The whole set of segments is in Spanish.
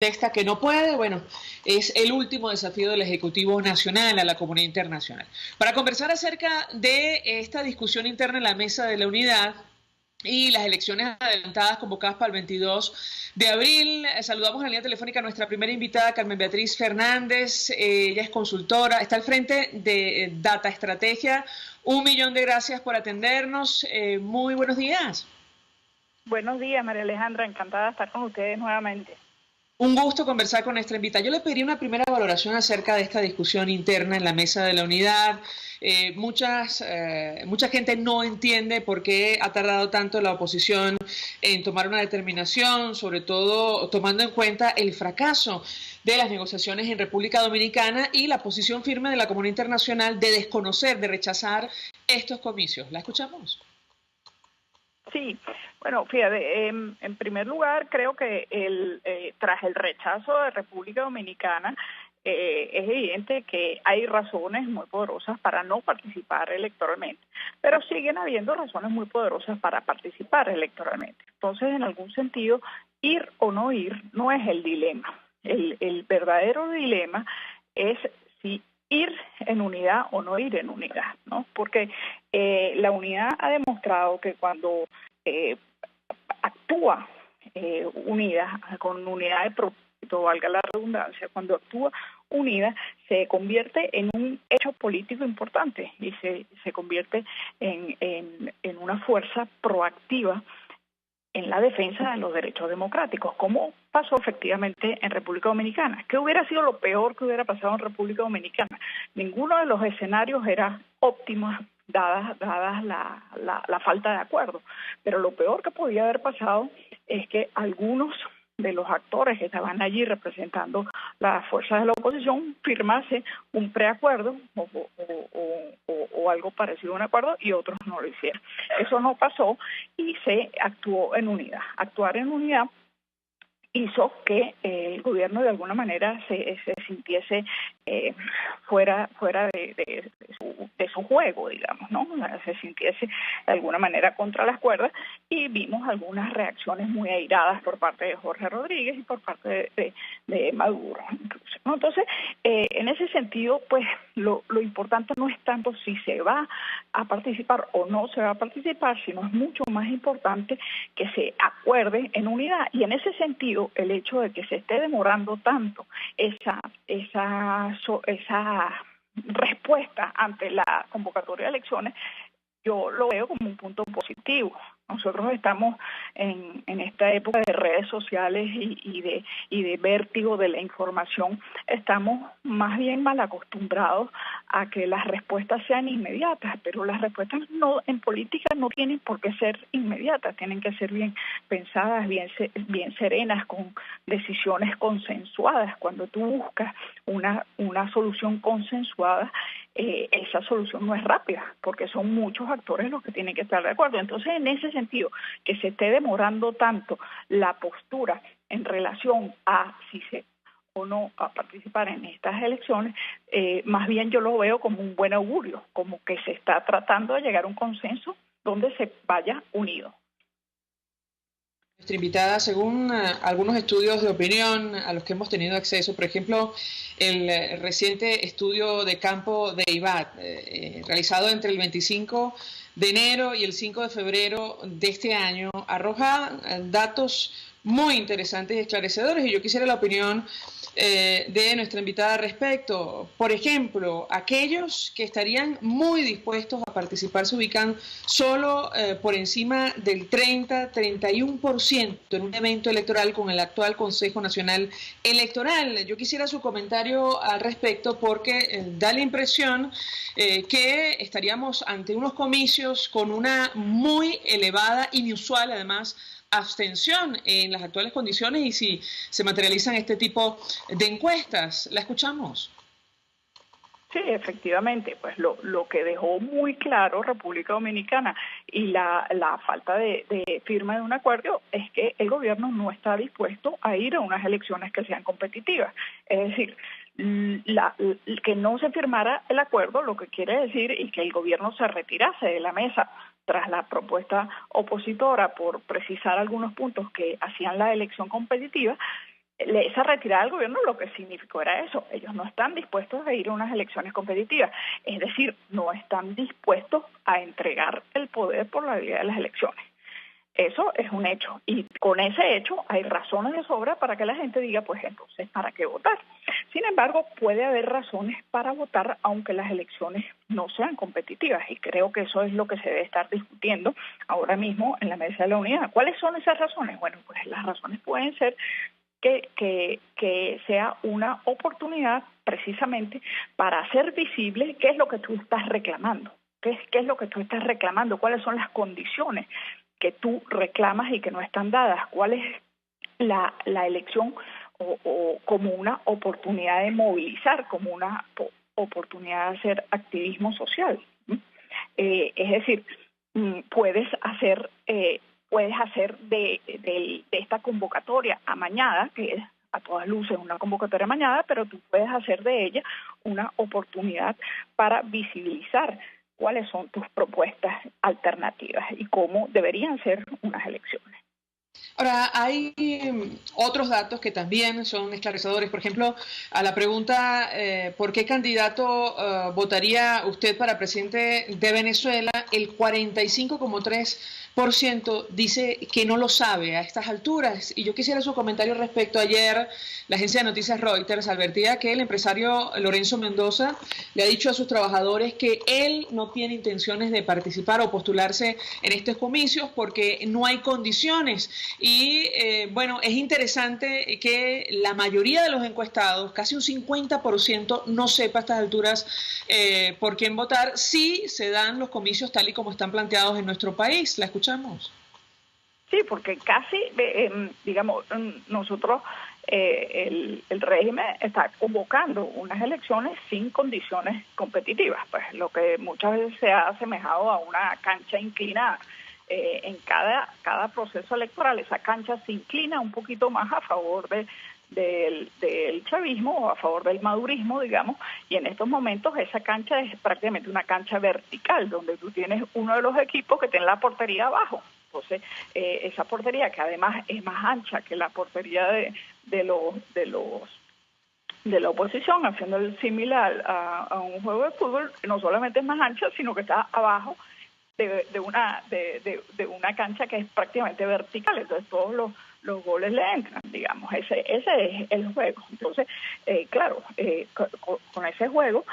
Esta que no puede, bueno, es el último desafío del Ejecutivo Nacional a la comunidad internacional. Para conversar acerca de esta discusión interna en la Mesa de la Unidad y las elecciones adelantadas convocadas para el 22 de abril, saludamos en la línea telefónica a nuestra primera invitada, Carmen Beatriz Fernández. Ella es consultora, está al frente de Data Estrategia. 1.000.000 de gracias por atendernos. Muy buenos días. Buenos días, María Alejandra. Encantada de estar con ustedes nuevamente. Un gusto conversar con nuestra invitada. Yo le pediría una primera valoración acerca de esta discusión interna en la Mesa de la Unidad. Mucha gente no entiende por qué ha tardado tanto la oposición en tomar una determinación, sobre todo tomando en cuenta el fracaso de las negociaciones en República Dominicana y la posición firme de la comunidad internacional de desconocer, de rechazar estos comicios. ¿La escuchamos? Sí, bueno, fíjate, en primer lugar, creo que tras el rechazo de República Dominicana, es evidente que hay razones muy poderosas para no participar electoralmente, pero siguen habiendo razones muy poderosas para participar electoralmente. Entonces, en algún sentido, ir o no ir no es el dilema. El verdadero dilema es si ir en unidad o no ir en unidad, ¿no? Porque la unidad ha demostrado que cuando actúa unida, con unidad de propósito, valga la redundancia, cuando actúa unida, se convierte en un hecho político importante y se convierte en una fuerza proactiva en la defensa de los derechos democráticos, como pasó efectivamente en República Dominicana. ¿Qué hubiera sido lo peor que hubiera pasado en República Dominicana? Ninguno de los escenarios era óptimo, dadas la falta de acuerdo. Pero lo peor que podía haber pasado es que algunos de los actores que estaban allí representando las fuerzas de la oposición firmase un preacuerdo o algo parecido a un acuerdo y otros no lo hicieron. Eso no pasó y se actuó en unidad. Actuar en unidad hizo que el gobierno de alguna manera se sintiese fuera de su juego, digamos, ¿no? Se sintiese de alguna manera contra las cuerdas y vimos algunas reacciones muy airadas por parte de Jorge Rodríguez y por parte de Maduro, incluso, ¿no? Entonces, en ese sentido, pues lo importante no es tanto si se va a participar o no se va a participar, sino es mucho más importante que se acuerde en unidad. Y en ese sentido, el hecho de que se esté demorando tanto esa respuesta ante la convocatoria de elecciones, yo lo veo como un punto positivo. Nosotros estamos en esta época de redes sociales y de vértigo de la información. Estamos más bien mal acostumbrados a que las respuestas sean inmediatas, pero las respuestas no en política no tienen por qué ser inmediatas, tienen que ser bien pensadas, bien serenas, con decisiones consensuadas. Cuando tú buscas una solución consensuada, esa solución no es rápida, porque son muchos actores los que tienen que estar de acuerdo. Entonces, en ese sentido, que se esté demorando tanto la postura en relación a si se o no a participar en estas elecciones, más bien yo lo veo como un buen augurio, como que se está tratando de llegar a un consenso donde se vaya unido. Nuestra invitada, según algunos estudios de opinión a los que hemos tenido acceso, por ejemplo, el reciente estudio de campo de IBAT, realizado entre el 25 de enero y el 5 de febrero de este año, arroja datos muy interesantes y esclarecedores, y yo quisiera la opinión de nuestra invitada al respecto. Por ejemplo, aquellos que estarían muy dispuestos a participar se ubican solo por encima del 30-31% en un evento electoral con el actual Consejo Nacional Electoral. Yo quisiera su comentario al respecto porque da la impresión que estaríamos ante unos comicios con una muy elevada, inusual además, abstención en las actuales condiciones y si se materializan este tipo de encuestas. ¿La escuchamos? Sí, efectivamente, pues lo que dejó muy claro República Dominicana y la falta de firma de un acuerdo es que el gobierno no está dispuesto a ir a unas elecciones que sean competitivas. Es decir, que no se firmara el acuerdo, lo que quiere decir y que el gobierno se retirase de la mesa tras la propuesta opositora por precisar algunos puntos que hacían la elección competitiva, esa retirada del gobierno lo que significó era eso: ellos no están dispuestos a ir a unas elecciones competitivas, es decir, no están dispuestos a entregar el poder por la vía de las elecciones. Eso es un hecho, y con ese hecho hay razones de sobra para que la gente diga, pues entonces, ¿para qué votar? Sin embargo, puede haber razones para votar aunque las elecciones no sean competitivas, y creo que eso es lo que se debe estar discutiendo ahora mismo en la Mesa de la Unidad. ¿Cuáles son esas razones? Bueno, pues las razones pueden ser que sea una oportunidad precisamente para hacer visible qué es lo que tú estás reclamando, qué es lo que tú estás reclamando, cuáles son las condiciones que tú reclamas y que no están dadas, cuál es la elección o como una oportunidad de movilizar, como una oportunidad de hacer activismo social. Es decir, puedes hacer de esta convocatoria amañada, que es a todas luces una convocatoria amañada, pero tú puedes hacer de ella una oportunidad para visibilizar cuáles son tus propuestas alternativas y cómo deberían ser unas elecciones. Ahora, hay otros datos que también son esclarecedores. Por ejemplo, a la pregunta ¿por qué candidato votaría usted para presidente de Venezuela? El 45,3% dice que no lo sabe a estas alturas. Y yo quisiera su comentario respecto. Ayer la agencia de noticias Reuters advertía que el empresario Lorenzo Mendoza le ha dicho a sus trabajadores que él no tiene intenciones de participar o postularse en estos comicios porque no hay condiciones. Y bueno, es interesante que la mayoría de los encuestados, casi un 50%, no sepa a estas alturas por quién votar si se dan los comicios tal y como están planteados en nuestro país. ¿La escuchamos? Sí, porque casi, digamos, nosotros, el régimen está convocando unas elecciones sin condiciones competitivas, pues lo que muchas veces se ha asemejado a una cancha inclinada. En cada proceso electoral esa cancha se inclina un poquito más a favor del chavismo o a favor del madurismo, digamos, y en estos momentos esa cancha es prácticamente una cancha vertical, donde tú tienes uno de los equipos que tiene la portería abajo. Entonces, esa portería, que además es más ancha que la portería de la oposición, haciendo el similar a un juego de fútbol, no solamente es más ancha, sino que está abajo de una cancha que es prácticamente vertical, entonces todos los goles le entran, digamos, ese es el juego. Entonces, claro, con ese juego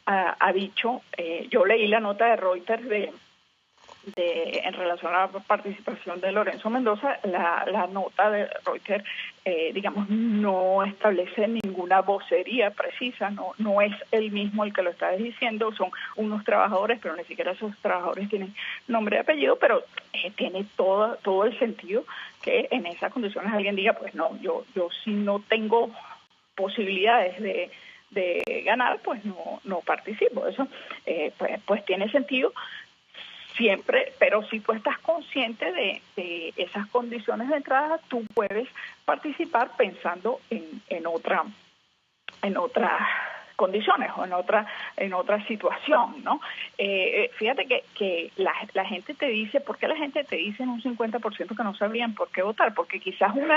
ha dicho, yo leí la nota de Reuters en relación a la participación de Lorenzo Mendoza, la nota de Reuters, digamos, no establece ninguna vocería precisa, no es él mismo el que lo está diciendo, son unos trabajadores, pero ni siquiera esos trabajadores tienen nombre y apellido, pero tiene todo el sentido que en esas condiciones alguien diga, pues no, yo si no tengo posibilidades de ganar, pues no participo. Eso pues tiene sentido siempre, pero si tú estás consciente de esas condiciones de entrada, tú puedes participar pensando en otras condiciones o en otra situación, ¿no? Fíjate que la gente te dice, ¿por qué la gente te dice en un 50% que no sabrían por qué votar? Porque quizás uno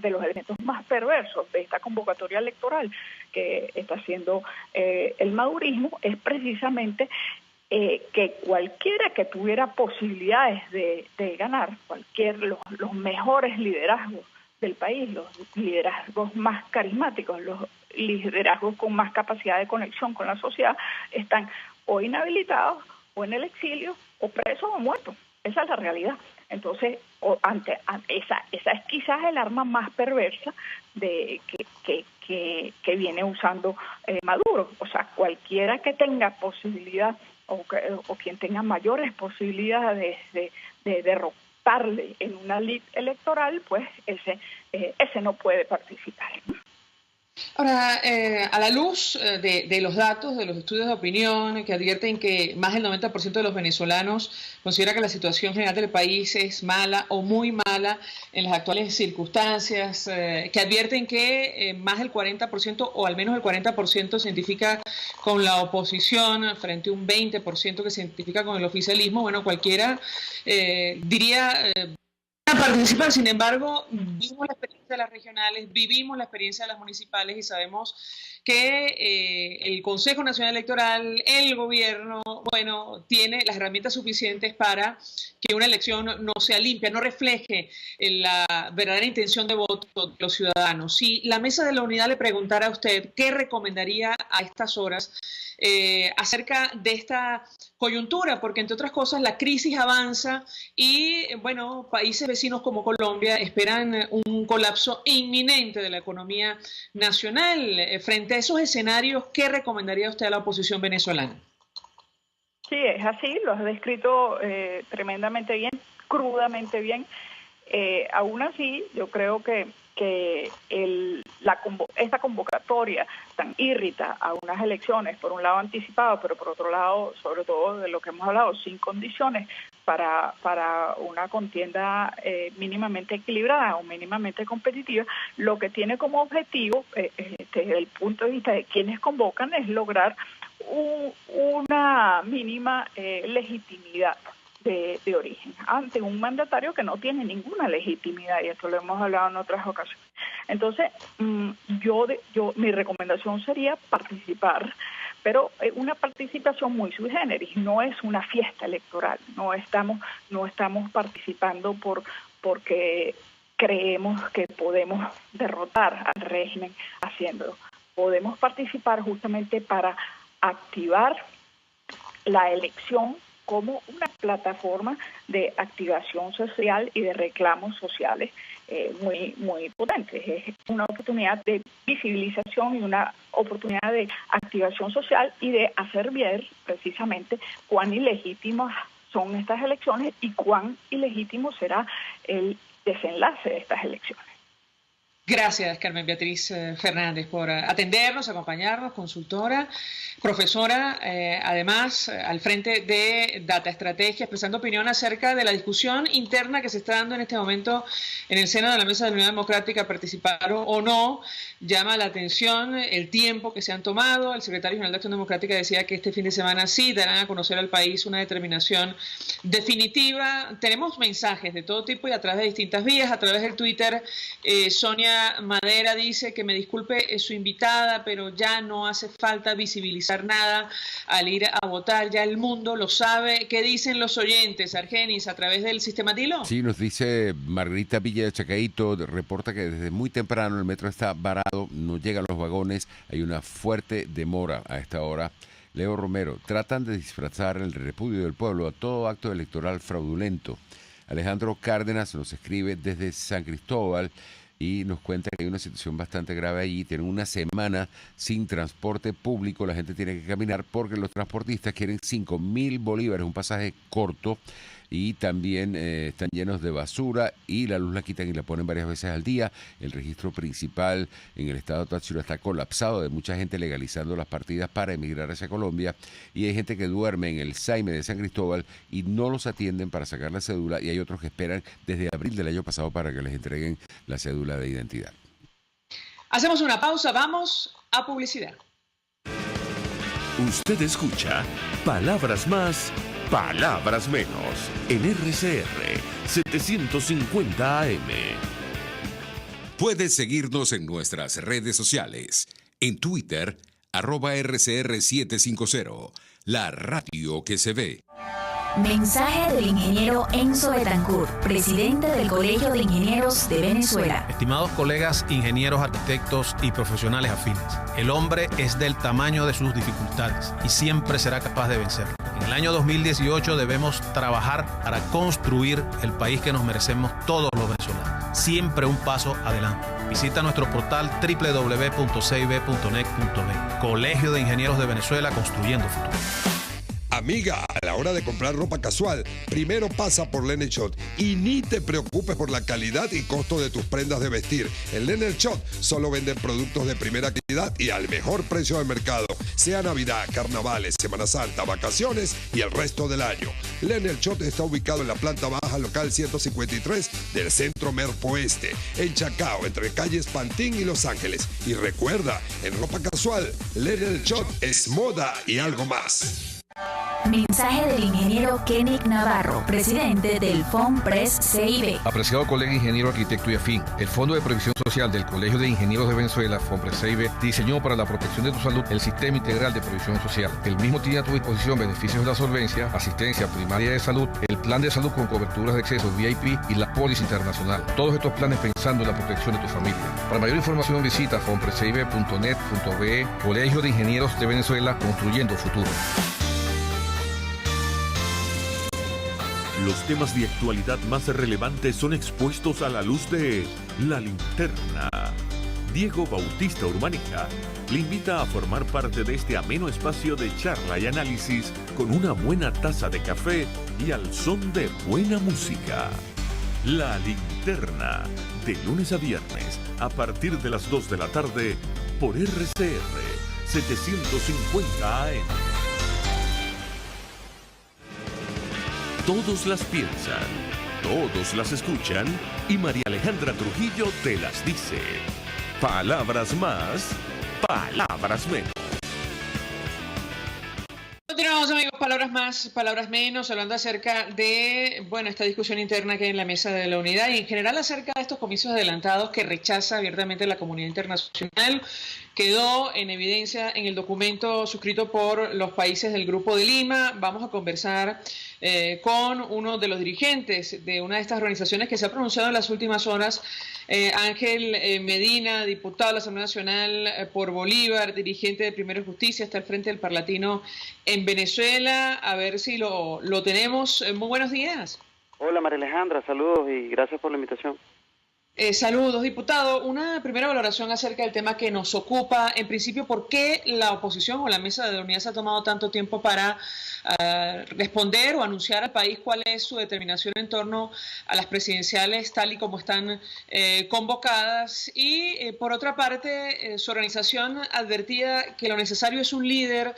de los elementos más perversos de esta convocatoria electoral que está haciendo el madurismo es precisamente que cualquiera que tuviera posibilidades de ganar, los mejores liderazgos del país, los liderazgos más carismáticos, los liderazgos con más capacidad de conexión con la sociedad, están o inhabilitados, o en el exilio, o presos o muertos. Esa es la realidad. Entonces, esa es quizás el arma más perversa que viene usando Maduro. O sea, cualquiera que tenga posibilidad o quien tenga mayores posibilidades de derrotarle en una lid electoral, pues ese no puede participar. Ahora, a la luz de los datos, de los estudios de opinión que advierten que más del 90% de los venezolanos considera que la situación general del país es mala o muy mala en las actuales circunstancias, que advierten que más del 40% o al menos el 40% se identifica con la oposición frente a un 20% que se identifica con el oficialismo, bueno, cualquiera diría participar. Sin embargo, vimos la experiencia de las regionales, vivimos la experiencia de las municipales y sabemos que el Consejo Nacional Electoral, el gobierno, bueno, tiene las herramientas suficientes para que una elección no sea limpia, no refleje la verdadera intención de voto de los ciudadanos. Si la Mesa de la Unidad le preguntara a usted qué recomendaría a estas horas acerca de esta coyuntura, porque entre otras cosas la crisis avanza y, bueno, países vecinos como Colombia esperan un colapso inminente de la economía nacional. Frente a esos escenarios, ¿qué recomendaría usted a la oposición venezolana? Sí, es así, lo has descrito tremendamente bien, crudamente bien. Aún así, yo creo que esta convocatoria tan irrita a unas elecciones, por un lado anticipadas, pero por otro lado, sobre todo de lo que hemos hablado, sin condiciones para una contienda mínimamente equilibrada o mínimamente competitiva, lo que tiene como objetivo, desde el punto de vista de quienes convocan, es lograr una mínima legitimidad de origen ante un mandatario que no tiene ninguna legitimidad, y esto lo hemos hablado en otras ocasiones. Entonces, mi recomendación sería participar, pero una participación muy sui generis, no es una fiesta electoral, no estamos participando porque creemos que podemos derrotar al régimen haciéndolo. Podemos participar justamente para activar la elección como una plataforma de activación social y de reclamos sociales muy, muy potentes. Es una oportunidad de visibilización y una oportunidad de activación social y de hacer ver precisamente cuán ilegítimas son estas elecciones y cuán ilegítimo será el desenlace de estas elecciones. Gracias, Carmen Beatriz Fernández, por atendernos, acompañarnos, consultora, profesora, además al frente de Data Estrategia, expresando opinión acerca de la discusión interna que se está dando en este momento en el seno de la Mesa de la Unidad Democrática, participar o no. Llama la atención el tiempo que se han tomado. El secretario general de Acción Democrática decía que este fin de semana sí darán a conocer al país una determinación definitiva. Tenemos mensajes de todo tipo y a través de distintas vías, a través del Twitter. Sonia Madera dice que me disculpe su invitada, pero ya no hace falta visibilizar nada al ir a votar, ya el mundo lo sabe. ¿Qué dicen los oyentes, Argenis, a través del sistema Tilo? Sí, nos dice Margarita Villa de Chacaito, reporta que desde muy temprano el metro está varado, no llegan los vagones, hay una fuerte demora a esta hora. Leo Romero, tratan de disfrazar el repudio del pueblo a todo acto electoral fraudulento. Alejandro Cárdenas nos escribe desde San Cristóbal y nos cuenta que hay una situación bastante grave allí. Tienen una semana sin transporte público, la gente tiene que caminar porque los transportistas quieren 5.000 bolívares, un pasaje corto, y también están llenos de basura y la luz la quitan y la ponen varias veces al día. El registro principal en el estado de Táchira está colapsado, de mucha gente legalizando las partidas para emigrar hacia Colombia, y hay gente que duerme en el Saime de San Cristóbal y no los atienden para sacar la cédula, y hay otros que esperan desde abril del año pasado para que les entreguen la cédula de identidad. Hacemos una pausa, vamos a publicidad. Usted escucha Palabras Más, Palabras Menos en RCR 750 AM. Puedes seguirnos en nuestras redes sociales. En Twitter, @RCR750, la radio que se ve. Mensaje del ingeniero Enzo Betancourt, presidente del Colegio de Ingenieros de Venezuela. Estimados colegas, ingenieros, arquitectos y profesionales afines, el hombre es del tamaño de sus dificultades y siempre será capaz de vencerlo. En el año 2018 debemos trabajar para construir el país que nos merecemos todos los venezolanos. Siempre un paso adelante. Visita nuestro portal www.cib.net.be. Colegio de Ingenieros de Venezuela, construyendo futuro. Amiga, a la hora de comprar ropa casual, primero pasa por Linen Shop y ni te preocupes por la calidad y costo de tus prendas de vestir. En Linen Shop solo venden productos de primera calidad y al mejor precio del mercado, sea Navidad, carnavales, Semana Santa, vacaciones y el resto del año. Linen Shop está ubicado en la planta baja local 153 del Centro Merpo Oeste, en Chacao, entre calles Pantín y Los Ángeles. Y recuerda, en ropa casual, Linen Shop es moda y algo más. Mensaje del ingeniero Kenick Navarro, presidente del FONPRES CIB. Apreciado colega ingeniero, arquitecto y afín, el Fondo de Previsión Social del Colegio de Ingenieros de Venezuela, FONPRES CIB, diseñó para la protección de tu salud el Sistema Integral de Previsión Social. El mismo tiene a tu disposición beneficios de la solvencia, asistencia primaria de salud, el plan de salud con coberturas de acceso VIP y la póliza internacional. Todos estos planes pensando en la protección de tu familia. Para mayor información visita fonprescibe.net.be. Colegio de Ingenieros de Venezuela, construyendo futuro. Los temas de actualidad más relevantes son expuestos a la luz de La Linterna. Diego Bautista Urmanica le invita a formar parte de este ameno espacio de charla y análisis con una buena taza de café y al son de buena música. La Linterna, de lunes a viernes, a partir de las 2 de la tarde, por RCR 750 AM. Todos las piensan, todos las escuchan y María Alejandra Trujillo te las dice. Palabras más, palabras menos. Continuamos, amigos, palabras más, palabras menos, hablando acerca de, esta discusión interna que hay en la Mesa de la Unidad y en general acerca de estos comicios adelantados que rechaza abiertamente la comunidad internacional. Quedó en evidencia en el documento suscrito por los países del Grupo de Lima. Vamos a conversar con uno de los dirigentes de una de estas organizaciones que se ha pronunciado en las últimas horas, Ángel Medina, diputado de la Asamblea Nacional por Bolívar, dirigente de Primero Justicia, está al frente del Parlatino en Venezuela. A ver si lo tenemos. Muy buenos días. Hola María Alejandra, saludos y gracias por la invitación. Saludos, diputado. Una primera valoración acerca del tema que nos ocupa. En principio, ¿por qué la oposición o la Mesa de la Unidad se ha tomado tanto tiempo para responder o anunciar al país cuál es su determinación en torno a las presidenciales tal y como están convocadas? Y por otra parte, su organización advertía que lo necesario es un líder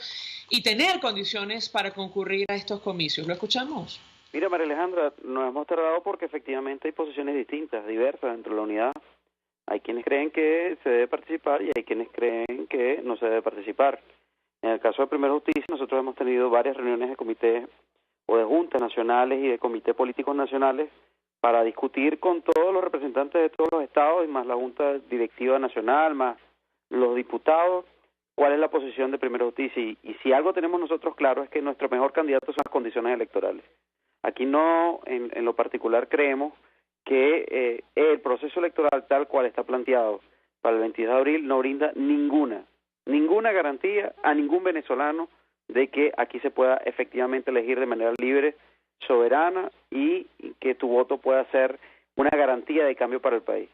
y tener condiciones para concurrir a estos comicios. ¿Lo escuchamos? Mira, María Alejandra, nos hemos tardado porque efectivamente hay posiciones distintas, diversas dentro de la unidad. Hay quienes creen que se debe participar y hay quienes creen que no se debe participar. En el caso de Primera Justicia, nosotros hemos tenido varias reuniones de comités o de juntas nacionales y de comités políticos nacionales para discutir con todos los representantes de todos los estados y más la Junta Directiva Nacional, más los diputados, cuál es la posición de Primera Justicia. Y si algo tenemos nosotros claro es que nuestro mejor candidato son las condiciones electorales. Aquí no, en lo particular, creemos que el proceso electoral tal cual está planteado para el 22 de abril no brinda ninguna garantía a ningún venezolano de que aquí se pueda efectivamente elegir de manera libre, soberana y que tu voto pueda ser una garantía de cambio para el país.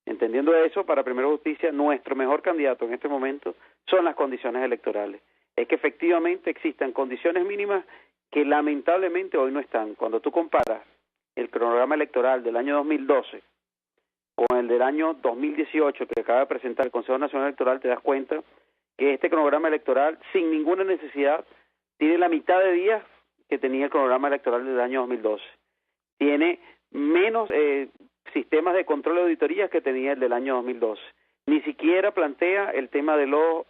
Entendiendo eso, para Primera Justicia, nuestro mejor candidato en este momento son las condiciones electorales. Es que efectivamente existan condiciones mínimas que lamentablemente hoy no están. Cuando tú comparas el cronograma electoral del año 2012 con el del año 2018 que acaba de presentar el Consejo Nacional Electoral, te das cuenta que este cronograma electoral, sin ninguna necesidad, tiene la mitad de días que tenía el cronograma electoral del año 2012. Tiene menos sistemas de control y auditorías que tenía el del año 2012. Ni siquiera plantea el tema de los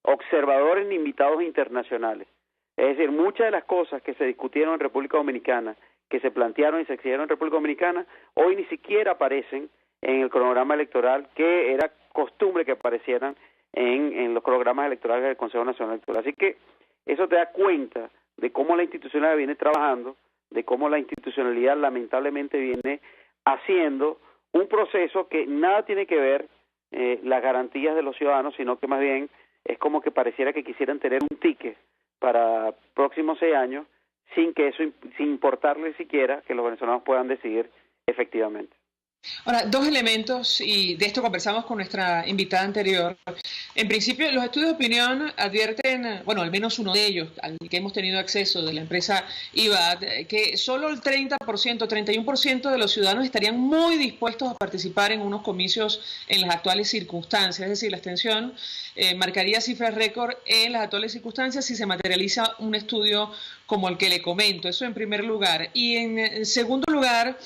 observadores ni invitados internacionales. Es decir, muchas de las cosas que se discutieron en República Dominicana, que se plantearon y se exigieron en República Dominicana, hoy ni siquiera aparecen en el cronograma electoral, que era costumbre que aparecieran en los programas electorales del Consejo Nacional Electoral. Así que eso te da cuenta de cómo la institucionalidad viene trabajando, de cómo la institucionalidad lamentablemente viene haciendo un proceso que nada tiene que ver las garantías de los ciudadanos, sino que más bien es como que pareciera que quisieran tener un ticket para próximos 6 años, sin importarles siquiera que los venezolanos puedan decidir efectivamente. Ahora, dos elementos, y de esto conversamos con nuestra invitada anterior. En principio, los estudios de opinión advierten, al menos uno de ellos, al que hemos tenido acceso de la empresa IBAT, que solo el 30%, 31% de los ciudadanos estarían muy dispuestos a participar en unos comicios en las actuales circunstancias. Es decir, la abstención marcaría cifras récord en las actuales circunstancias si se materializa un estudio como el que le comento. Eso en primer lugar. Y en segundo lugar,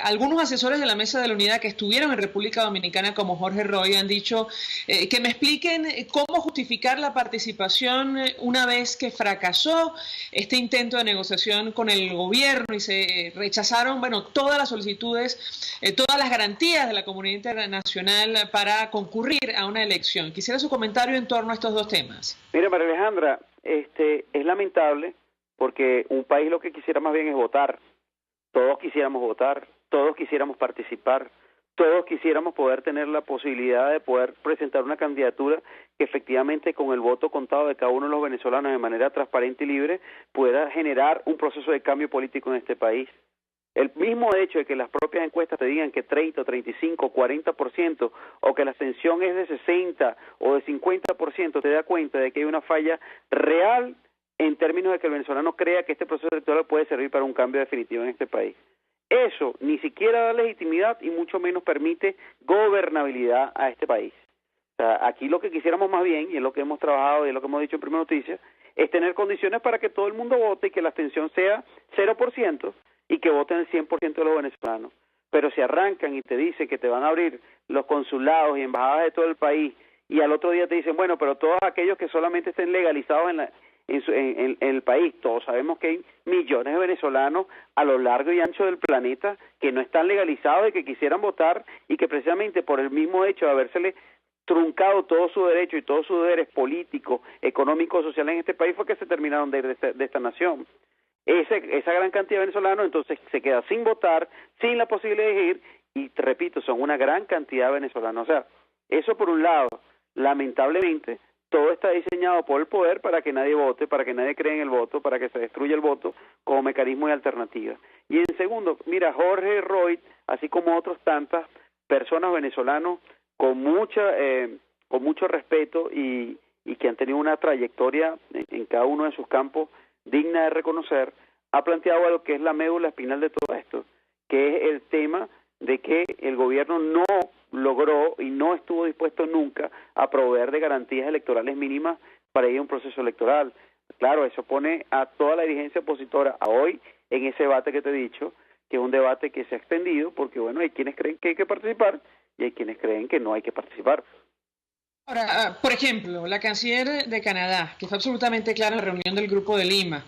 algunos asesores de la Mesa de la Unidad que estuvieron en República Dominicana, como Jorge Roy, han dicho que me expliquen cómo justificar la participación una vez que fracasó este intento de negociación con el gobierno y se rechazaron, todas las solicitudes, todas las garantías de la comunidad internacional para concurrir a una elección. Quisiera su comentario en torno a estos dos temas. Mira, María Alejandra, es lamentable porque un país lo que quisiera más bien es votar. Todos quisiéramos votar, todos quisiéramos participar, todos quisiéramos poder tener la posibilidad de poder presentar una candidatura que efectivamente con el voto contado de cada uno de los venezolanos de manera transparente y libre pueda generar un proceso de cambio político en este país. El mismo hecho de que las propias encuestas te digan que 30, 35, 40% o que la abstención es de 60 o de 50%, te da cuenta de que hay una falla real en términos de que el venezolano crea que este proceso electoral puede servir para un cambio definitivo en este país. Eso ni siquiera da legitimidad y mucho menos permite gobernabilidad a este país. O sea, aquí lo que quisiéramos más bien, y es lo que hemos trabajado y es lo que hemos dicho en Primera Noticia, es tener condiciones para que todo el mundo vote y que la abstención sea 0%, y que voten el 100% de los venezolanos. Pero si arrancan y te dicen que te van a abrir los consulados y embajadas de todo el país y al otro día te dicen, pero todos aquellos que solamente estén legalizados en el país, todos sabemos que hay millones de venezolanos a lo largo y ancho del planeta que no están legalizados y que quisieran votar y que precisamente por el mismo hecho de habérsele truncado todo su derecho y todos sus deberes políticos, económicos, sociales en este país fue que se terminaron de ir de esta nación. Esa gran cantidad de venezolanos entonces se queda sin votar, sin la posibilidad de ir, y te repito, son una gran cantidad de venezolanos. O sea, eso por un lado, lamentablemente, todo está diseñado por el poder para que nadie vote, para que nadie cree en el voto, para que se destruya el voto como mecanismo de alternativa. Y en segundo, mira, Jorge Roy, así como otros tantas personas venezolanos con mucho respeto y que han tenido una trayectoria en cada uno de sus campos digna de reconocer, ha planteado algo que es la médula espinal de todo esto, que es el tema de que el gobierno no logró y no estuvo dispuesto nunca a proveer de garantías electorales mínimas para ir a un proceso electoral. Claro, eso pone a toda la dirigencia opositora a hoy en ese debate que te he dicho, que es un debate que se ha extendido, porque hay quienes creen que hay que participar y hay quienes creen que no hay que participar. Ahora, por ejemplo, la canciller de Canadá, que fue absolutamente clara en la reunión del Grupo de Lima,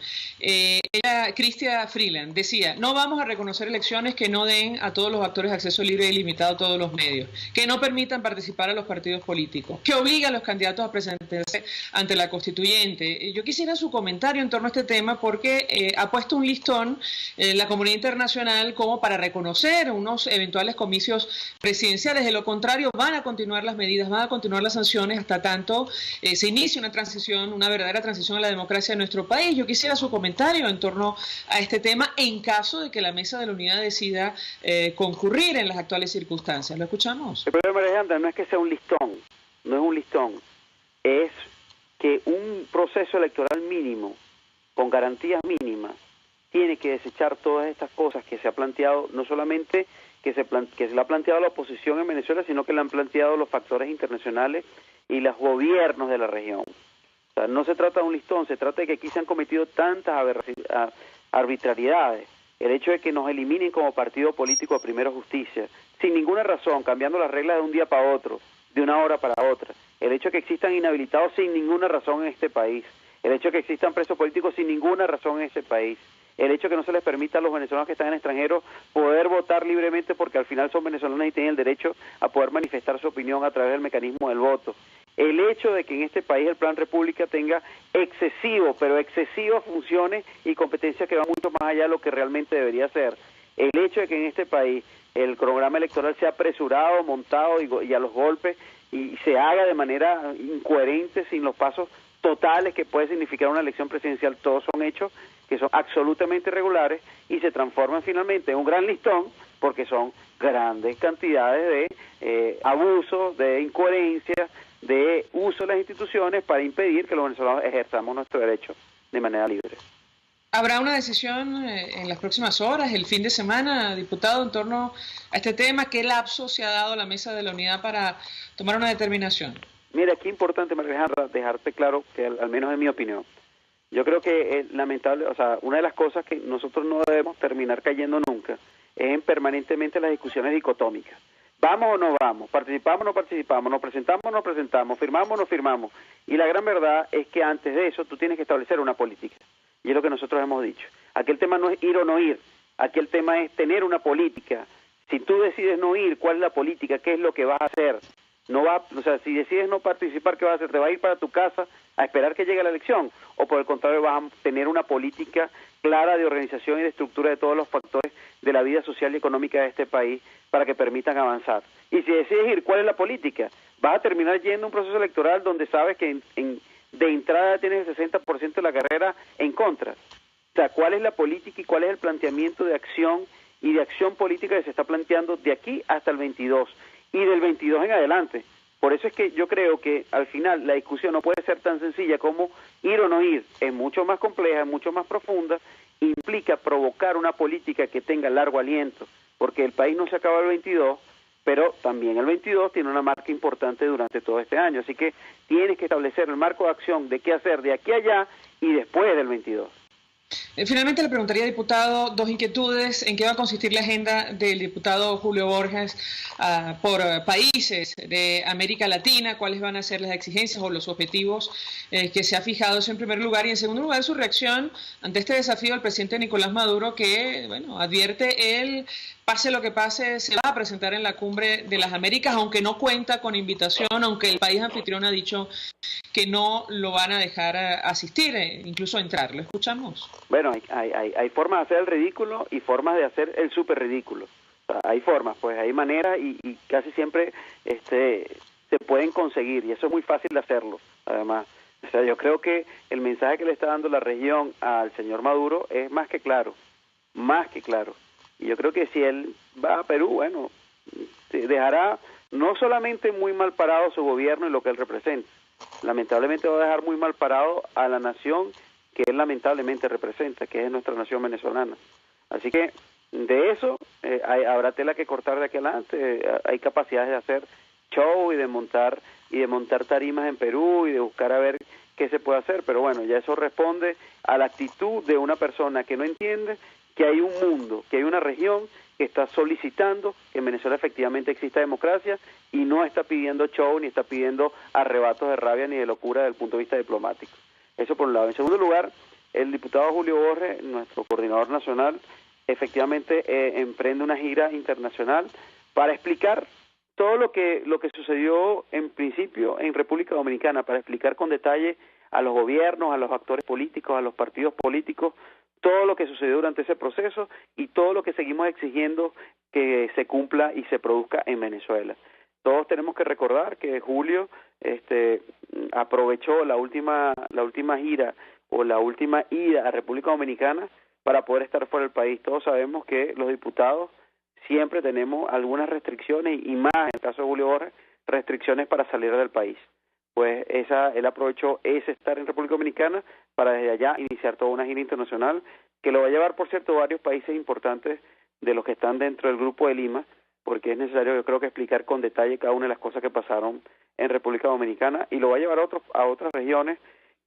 Chrystia Freeland, decía, no vamos a reconocer elecciones que no den a todos los actores acceso libre y ilimitado a todos los medios, que no permitan participar a los partidos políticos, que obliga a los candidatos a presentarse ante la constituyente. Yo quisiera su comentario en torno a este tema porque ha puesto un listón la comunidad internacional como para reconocer unos eventuales comicios presidenciales. De lo contrario, van a continuar las medidas, van a continuar las sanciones hasta tanto se inicie una verdadera transición a la democracia de nuestro país. Yo quisiera su comentario en torno a este tema en caso de que la Mesa de la Unidad decida concurrir en las actuales circunstancias. ¿Lo escuchamos? El problema, Alejandra, no es que sea un listón, no es un listón, es que un proceso electoral mínimo, con garantías mínimas, tiene que desechar todas estas cosas que se ha planteado, no solamente que se le ha planteado la oposición en Venezuela, sino que le han planteado los factores internacionales y los gobiernos de la región. O sea, no se trata de un listón, se trata de que aquí se han cometido tantas arbitrariedades. El hecho de que nos eliminen como partido político a Primero Justicia, sin ninguna razón, cambiando las reglas de un día para otro, de una hora para otra. El hecho de que existan inhabilitados sin ninguna razón en este país. El hecho de que existan presos políticos sin ninguna razón en este país. El hecho de que no se les permita a los venezolanos que están en el extranjero poder votar libremente porque al final son venezolanos y tienen el derecho a poder manifestar su opinión a través del mecanismo del voto. El hecho de que en este país el Plan República tenga excesivas funciones y competencias que van mucho más allá de lo que realmente debería ser. El hecho de que en este país el programa electoral sea apresurado, montado y a los golpes y se haga de manera incoherente, sin los pasos totales que puede significar una elección presidencial, todos son hechos que son absolutamente irregulares y se transforman finalmente en un gran listón porque son grandes cantidades de abusos, de incoherencia, de uso de las instituciones para impedir que los venezolanos ejerzamos nuestro derecho de manera libre. ¿Habrá una decisión en las próximas horas, el fin de semana, diputado, en torno a este tema? ¿Qué lapso se ha dado a la Mesa de la Unidad para tomar una determinación? Mira, aquí es importante, María Alejandra, dejarte claro que al menos en mi opinión, Yo creo que es lamentable, o sea, una de las cosas que nosotros no debemos terminar cayendo nunca es en permanentemente las discusiones dicotómicas. ¿Vamos o no vamos? ¿Participamos o no participamos? ¿Nos presentamos o no presentamos? ¿Firmamos o no firmamos? Y la gran verdad es que antes de eso tú tienes que establecer una política. Y es lo que nosotros hemos dicho. Aquí el tema no es ir o no ir. Aquí el tema es tener una política. Si tú decides no ir, ¿cuál es la política? ¿Qué es lo que vas a hacer? O sea, si decides no participar, ¿qué vas a hacer? ¿Te vas a ir para tu casa a esperar que llegue la elección? ¿O por el contrario vas a tener una política clara de organización y de estructura de todos los factores de la vida social y económica de este país para que permitan avanzar? Y si decides ir, ¿cuál es la política? Vas a terminar yendo a un proceso electoral donde sabes que de entrada tienes el 60% de la carrera en contra. O sea, ¿cuál es la política y cuál es el planteamiento de acción y de acción política que se está planteando de aquí hasta el 22 y del 22 en adelante? Por eso es que yo creo que al final la discusión no puede ser tan sencilla como ir o no ir. Es mucho más compleja, es mucho más profunda, implica provocar una política que tenga largo aliento, porque el país no se acaba el 22, pero también el 22 tiene una marca importante durante todo este año. Así que tienes que establecer el marco de acción de qué hacer de aquí a allá y después del 22. Finalmente le preguntaría, diputado, dos inquietudes. ¿En qué va a consistir la agenda del diputado Julio Borges por países de América Latina? ¿Cuáles van a ser las exigencias o los objetivos que se ha fijado? Eso en primer lugar. Y en segundo lugar, su reacción ante este desafío del presidente Nicolás Maduro, que bueno, advierte él, pase lo que pase, se va a presentar en la Cumbre de las Américas, aunque no cuenta con invitación, aunque el país anfitrión ha dicho que no lo van a dejar asistir, incluso entrar. ¿Lo escuchamos? Bueno, hay formas de hacer el ridículo y formas de hacer el súper ridículo. O sea, hay formas, pues hay maneras y casi siempre se pueden conseguir, y eso es muy fácil de hacerlo, además. O sea, yo creo que el mensaje que le está dando la región al señor Maduro es más que claro, más que claro. Y yo creo que si él va a Perú, bueno, dejará no solamente muy mal parado su gobierno y lo que él representa, lamentablemente va a dejar muy mal parado a la nación que él lamentablemente representa, que es nuestra nación venezolana. Así que de eso habrá tela que cortar de aquí adelante. Hay capacidades de hacer show y de montar tarimas en Perú y de buscar a ver qué se puede hacer, pero bueno, ya eso responde a la actitud de una persona que no entiende que hay un mundo, que hay una región que está solicitando que en Venezuela efectivamente exista democracia y no está pidiendo show, ni está pidiendo arrebatos de rabia ni de locura desde el punto de vista diplomático. Eso por un lado. En segundo lugar, el diputado Julio Borges, nuestro coordinador nacional, efectivamente emprende una gira internacional para explicar todo lo que sucedió en principio en República Dominicana, para explicar con detalle a los gobiernos, a los actores políticos, a los partidos políticos, todo lo que sucedió durante ese proceso y todo lo que seguimos exigiendo que se cumpla y se produzca en Venezuela. Todos tenemos que recordar que Julio aprovechó la última gira o la última ida a República Dominicana para poder estar fuera del país. Todos sabemos que los diputados siempre tenemos algunas restricciones y más, en el caso de Julio Borges, restricciones para salir del país. Pues él aprovechó ese estar en República Dominicana para desde allá iniciar toda una gira internacional que lo va a llevar, por cierto, a varios países importantes de los que están dentro del Grupo de Lima, porque es necesario, yo creo, que explicar con detalle cada una de las cosas que pasaron en República Dominicana, y lo va a llevar a otras regiones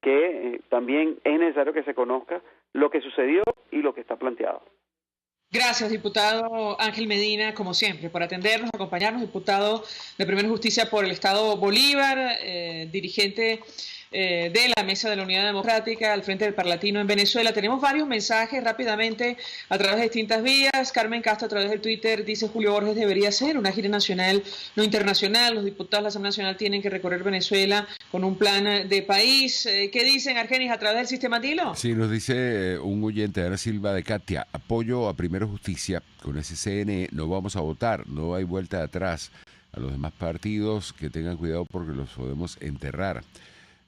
que también es necesario que se conozca lo que sucedió y lo que está planteado. Gracias, diputado Ángel Medina, como siempre, por atendernos, acompañarnos, diputado de Primera Justicia por el Estado Bolívar, dirigente de la Mesa de la Unidad Democrática al Frente del Parlatino en Venezuela. Tenemos varios mensajes rápidamente a través de distintas vías. Carmen Castro a través del Twitter dice: Julio Borges debería ser una gira nacional, no internacional. Los diputados de la Asamblea Nacional tienen que recorrer Venezuela con un plan de país. ¿Qué dicen, Argenis, a través del sistema Tilo? Sí, nos dice un oyente, Ana Silva de Katia: apoyo a Primera Justicia. Con ese CNE no vamos a votar, no hay vuelta atrás. A los demás partidos que tengan cuidado porque los podemos enterrar.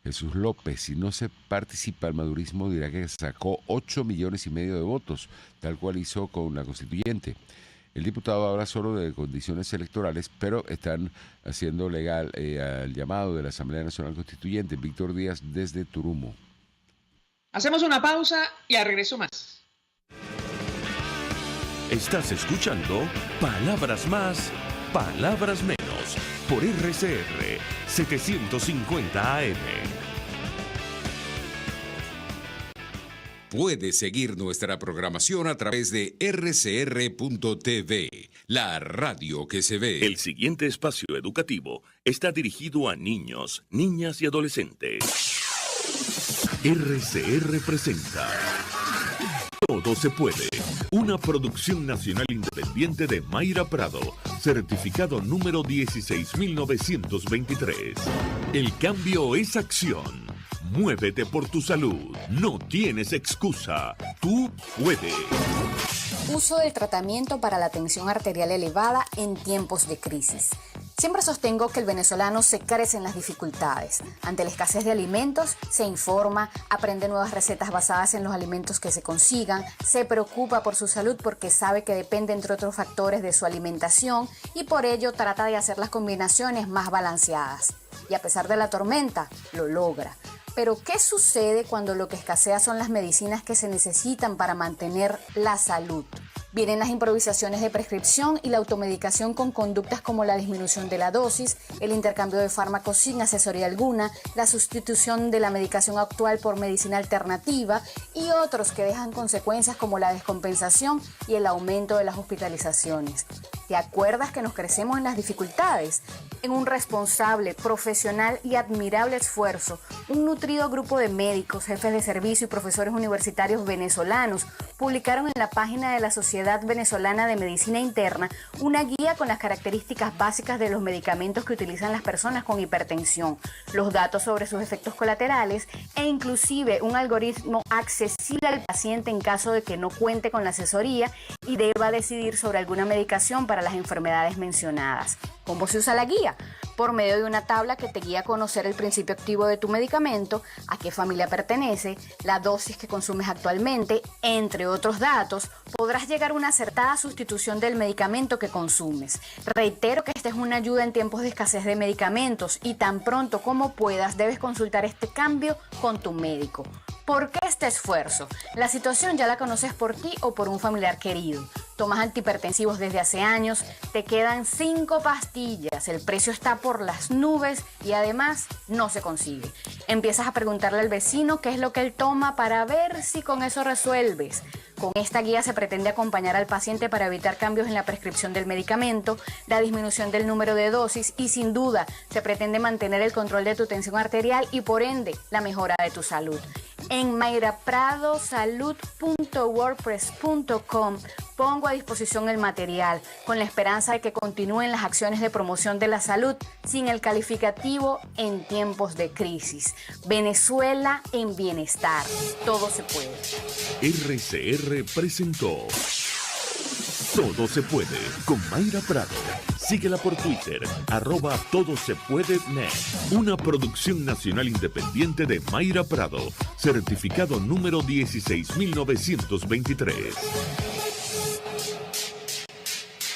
Jesús López: si no se participa, el madurismo dirá que sacó 8,5 millones de votos, tal cual hizo con la constituyente. El diputado habla solo de condiciones electorales, pero están haciendo legal al llamado de la Asamblea Nacional Constituyente. Víctor Díaz desde Turumo. Hacemos una pausa y a regreso más. Estás escuchando Palabras Más, Palabras Menos, por RCR 750 AM. Puedes seguir nuestra programación a través de rcr.tv, la radio que se ve. El siguiente espacio educativo está dirigido a niños, niñas y adolescentes. RCR presenta Todo se puede, una producción nacional independiente de Mayra Prado, certificado número 16923. El cambio es acción. Muévete por tu salud. No tienes excusa. Tú puedes. Uso del tratamiento para la tensión arterial elevada en tiempos de crisis. Siempre sostengo que el venezolano se crece en las dificultades. Ante la escasez de alimentos, se informa, aprende nuevas recetas basadas en los alimentos que se consigan, se preocupa por su salud porque sabe que depende, entre otros factores, de su alimentación y por ello trata de hacer las combinaciones más balanceadas. Y a pesar de la tormenta, lo logra. Pero, ¿qué sucede cuando lo que escasea son las medicinas que se necesitan para mantener la salud? Vienen las improvisaciones de prescripción y la automedicación con conductas como la disminución de la dosis, el intercambio de fármacos sin asesoría alguna, la sustitución de la medicación actual por medicina alternativa y otros que dejan consecuencias como la descompensación y el aumento de las hospitalizaciones. ¿Te acuerdas que nos crecemos en las dificultades? En un responsable, profesional y admirable esfuerzo, un nutrido grupo de médicos, jefes de servicio y profesores universitarios venezolanos publicaron en la página de la Sociedad Venezolana de Medicina Interna una guía con las características básicas de los medicamentos que utilizan las personas con hipertensión, los datos sobre sus efectos colaterales e inclusive un algoritmo accesible al paciente en caso de que no cuente con la asesoría y deba decidir sobre alguna medicación para las enfermedades mencionadas. ¿Cómo se usa la guía? Por medio de una tabla que te guía a conocer el principio activo de tu medicamento, a qué familia pertenece, la dosis que consumes actualmente, entre otros datos, podrás llegar a una acertada sustitución del medicamento que consumes. Reitero que esta es una ayuda en tiempos de escasez de medicamentos y tan pronto como puedas debes consultar este cambio con tu médico. ¿Por qué este esfuerzo? La situación ya la conoces por ti o por un familiar querido. Tomas antihipertensivos desde hace años, te quedan 5 pastillas, el precio está por las nubes y además no se consigue. Empiezas a preguntarle al vecino qué es lo que él toma para ver si con eso resuelves. Con esta guía se pretende acompañar al paciente para evitar cambios en la prescripción del medicamento, la disminución del número de dosis y sin duda se pretende mantener el control de tu tensión arterial y por ende la mejora de tu salud. En mayrapradosalud.wordpress.com pongo a disposición el material con la esperanza de que continúen las acciones de promoción de la salud sin el calificativo en tiempos de crisis. Venezuela en bienestar. Todo se puede. RCR presentó Todo se puede con Mayra Prado. Síguela por Twitter, @todosepuedenet. Una producción nacional independiente de Mayra Prado, certificado número 16923.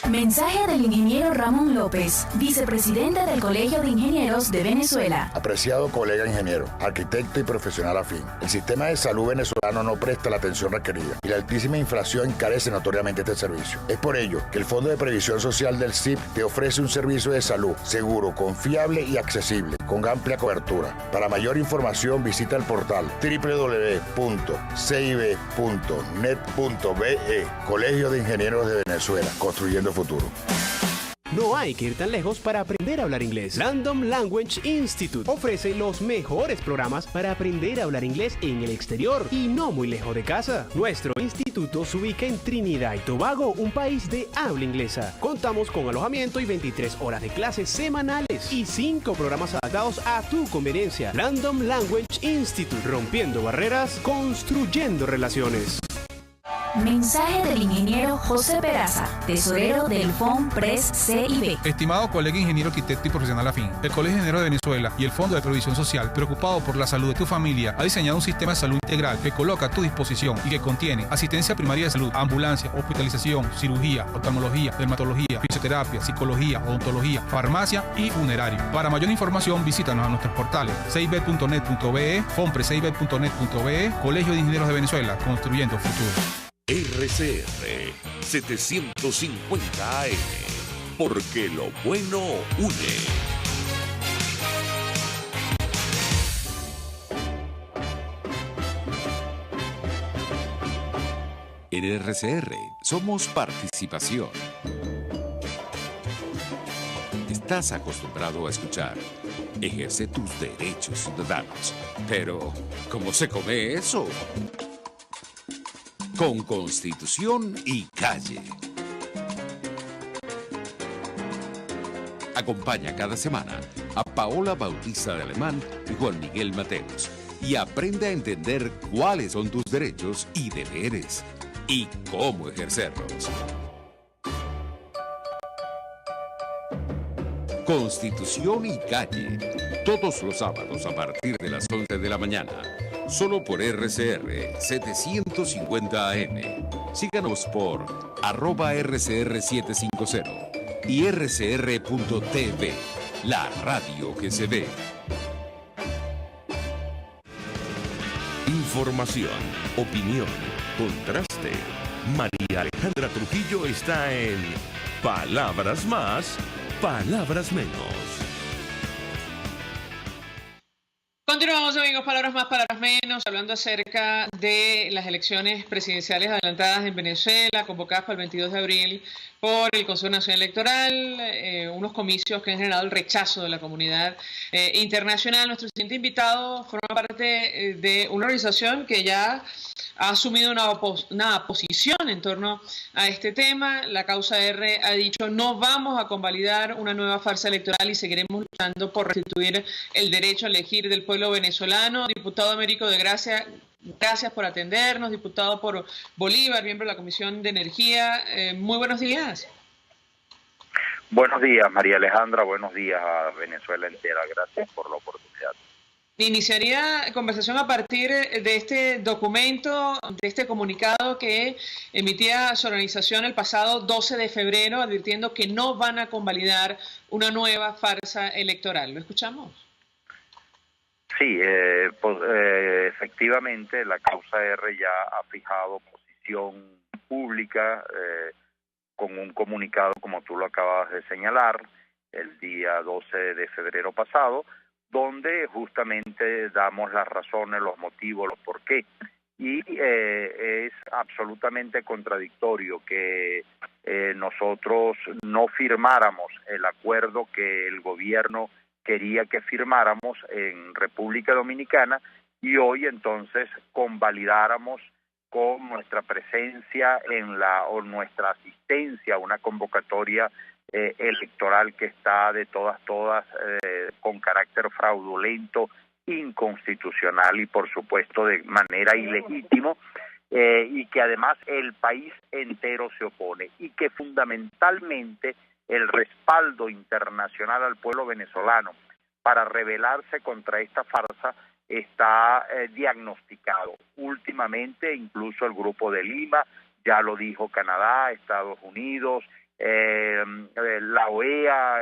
Mensaje del ingeniero Ramón López, vicepresidente del Colegio de Ingenieros de Venezuela. Apreciado colega ingeniero, arquitecto y profesional afín, el sistema de salud venezolano no presta la atención requerida y la altísima inflación encarece notoriamente este servicio. Es por ello que el Fondo de Previsión Social del CIP te ofrece un servicio de salud seguro, confiable y accesible, con amplia cobertura. Para mayor información visita el portal www.cib.net.be, Colegio de Ingenieros de Venezuela, construyendo futuro. No hay que ir tan lejos para aprender a hablar inglés. Random Language Institute ofrece los mejores programas para aprender a hablar inglés en el exterior y no muy lejos de casa. Nuestro instituto se ubica en Trinidad y Tobago, un país de habla inglesa. Contamos con alojamiento y 23 horas de clases semanales y 5 programas adaptados a tu conveniencia. Random Language Institute, rompiendo barreras, construyendo relaciones. Mensaje del ingeniero José Peraza, tesorero del FONPRES CIB. Estimado colega ingeniero, arquitecto y profesional afín, el Colegio de Ingenieros de Venezuela y el Fondo de Previsión Social, preocupado por la salud de tu familia, ha diseñado un sistema de salud integral que coloca a tu disposición y que contiene asistencia primaria de salud, ambulancia, hospitalización, cirugía, oftalmología, dermatología, fisioterapia, psicología, odontología, farmacia y funerario. Para mayor información, visítanos a nuestros portales cib.net.be, fonprescib.net.be, Colegio de Ingenieros de Venezuela, construyendo futuro. RCR 750 AM, porque lo bueno une. En RCR somos participación. Estás acostumbrado a escuchar: ejerce tus derechos ciudadanos. Pero, ¿cómo se come eso? Con Constitución y Calle. Acompaña cada semana a Paola Bautista de Alemán y Juan Miguel Mateos y aprende a entender cuáles son tus derechos y deberes y cómo ejercerlos. Constitución y Calle, todos los sábados a partir de las 11 de la mañana, solo por RCR 750 AM. Síganos por @RCR750 y rcr.tv, la radio que se ve. Información, opinión, contraste. María Alejandra Trujillo está en Palabras Más, Palabras Menos. Continuamos, amigos, palabras más, palabras menos, hablando acerca de las elecciones presidenciales adelantadas en Venezuela, convocadas para el 22 de abril por el Consejo Nacional Electoral, unos comicios que han generado el rechazo de la comunidad internacional. Nuestro siguiente invitado forma parte de una organización que ya ha asumido una posición en torno a este tema. La Causa R ha dicho: no vamos a convalidar una nueva farsa electoral y seguiremos luchando por restituir el derecho a elegir del pueblo venezolano. Diputado Américo de Gracia, gracias por atendernos. Diputado por Bolívar, miembro de la Comisión de Energía, muy buenos días. Buenos días, María Alejandra, buenos días a Venezuela entera. Gracias por la oportunidad. Iniciaría conversación a partir de este documento, de este comunicado que emitía su organización el pasado 12 de febrero, advirtiendo que no van a convalidar una nueva farsa electoral. ¿Lo escuchamos? Sí, efectivamente la Causa R ya ha fijado posición pública con un comunicado, como tú lo acabas de señalar, el día 12 de febrero pasado, donde justamente damos las razones, los motivos, los por qué. Y es absolutamente contradictorio que nosotros no firmáramos el acuerdo que el gobierno quería que firmáramos en República Dominicana y hoy entonces convalidáramos con nuestra presencia o nuestra asistencia a una convocatoria electoral que está de todas con carácter fraudulento, inconstitucional y por supuesto de manera ilegítimo, y que además el país entero se opone, y que fundamentalmente el respaldo internacional al pueblo venezolano para rebelarse contra esta farsa está diagnosticado. Últimamente incluso el Grupo de Lima, ya lo dijo Canadá, Estados Unidos, la OEA,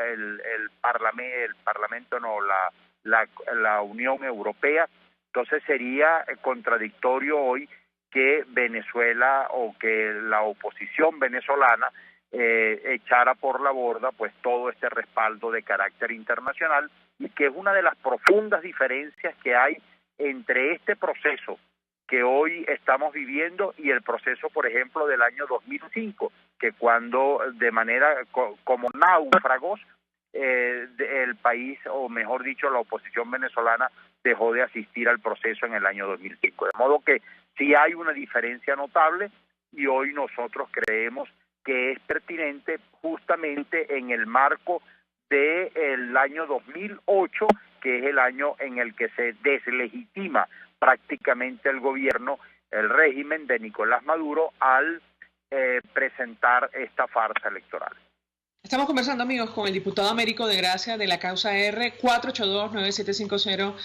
la Unión Europea. Entonces sería contradictorio hoy que Venezuela o que la oposición venezolana echara por la borda pues todo este respaldo de carácter internacional, y que es una de las profundas diferencias que hay entre este proceso que hoy estamos viviendo y el proceso, por ejemplo, del año 2005, que cuando de manera como náufragos el país, o mejor dicho, la oposición venezolana dejó de asistir al proceso en el año 2005. De modo que sí hay una diferencia notable, y hoy nosotros creemos que es pertinente justamente en el marco del año 2008, que es el año en el que se deslegitima prácticamente el gobierno, el régimen de Nicolás Maduro, al presentar esta farsa electoral. Estamos conversando, amigos, con el diputado Américo de Gracia de la Causa R, 482-9750,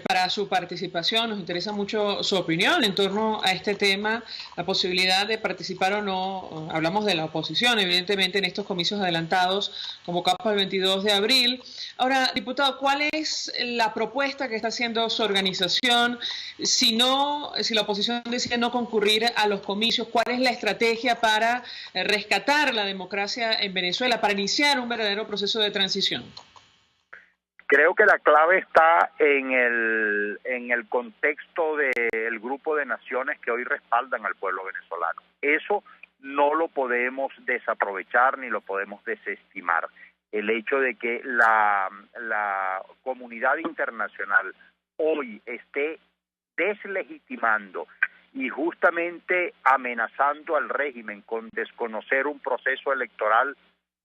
para su participación. Nos interesa mucho su opinión en torno a este tema, la posibilidad de participar o no. Hablamos de la oposición, evidentemente, en estos comicios adelantados convocados para el 22 de abril. Ahora, diputado, ¿cuál es la propuesta que está haciendo su organización? Si la oposición decide no concurrir a los comicios, ¿cuál es la estrategia para rescatar la democracia en Venezuela, para iniciar un verdadero proceso de transición? Creo que la clave está en el contexto del grupo de naciones que hoy respaldan al pueblo venezolano. Eso no lo podemos desaprovechar ni lo podemos desestimar. El hecho de que la comunidad internacional hoy esté deslegitimando y justamente amenazando al régimen con desconocer un proceso electoral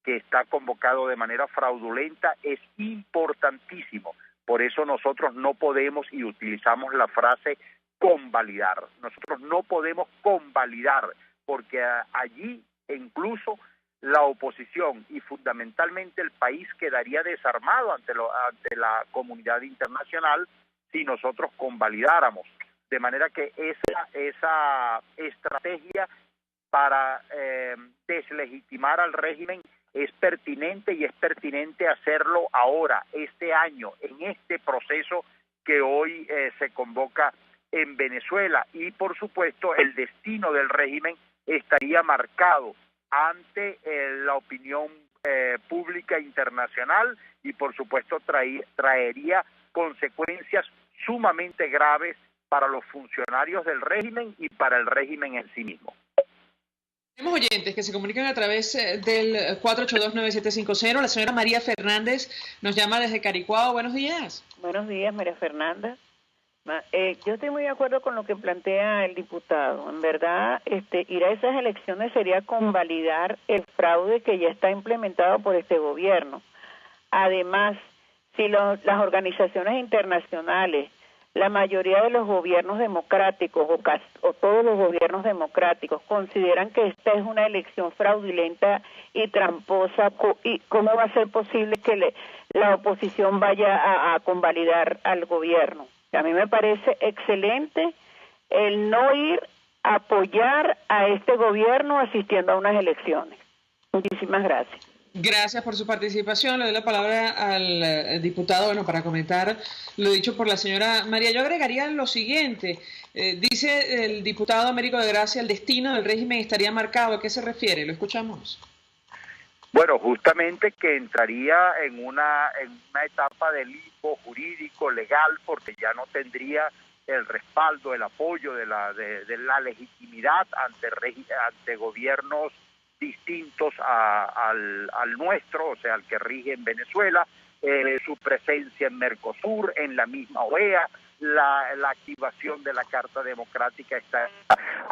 que está convocado de manera fraudulenta es importantísimo. Por eso nosotros no podemos, y utilizamos la frase convalidar, nosotros no podemos convalidar, porque allí incluso la oposición y fundamentalmente el país quedaría desarmado ante la comunidad internacional si nosotros convalidáramos. De manera que esa estrategia para deslegitimar al régimen es pertinente, y es pertinente hacerlo ahora, este año, en este proceso que hoy se convoca en Venezuela. Y por supuesto el destino del régimen estaría marcado ante la opinión pública internacional, y por supuesto traería consecuencias sumamente graves para los funcionarios del régimen y para el régimen en sí mismo. Tenemos oyentes que se comunican a través del 482-9750. La señora María Fernández nos llama desde Caricuao. Buenos días. Buenos días, María Fernanda. Yo estoy muy de acuerdo con lo que plantea el diputado. En verdad, ir a esas elecciones sería convalidar el fraude que ya está implementado por este gobierno. Además, si las organizaciones internacionales, la mayoría de los gobiernos democráticos o todos los gobiernos democráticos consideran que esta es una elección fraudulenta y tramposa, ¿y cómo va a ser posible que la oposición vaya a convalidar al gobierno? A mí me parece excelente el no ir a apoyar a este gobierno asistiendo a unas elecciones. Muchísimas gracias. Gracias por su participación. Le doy la palabra al diputado, para comentar lo dicho por la señora María. Yo agregaría lo siguiente. Dice el diputado Américo de Gracia, el destino del régimen estaría marcado. ¿A qué se refiere? Lo escuchamos. Bueno, justamente que entraría en una etapa de limbo jurídico, legal, porque ya no tendría el respaldo, el apoyo de la legitimidad ante gobiernos distintos al nuestro, o sea, al que rige en Venezuela, su presencia en Mercosur, en la misma OEA, la activación de la Carta Democrática está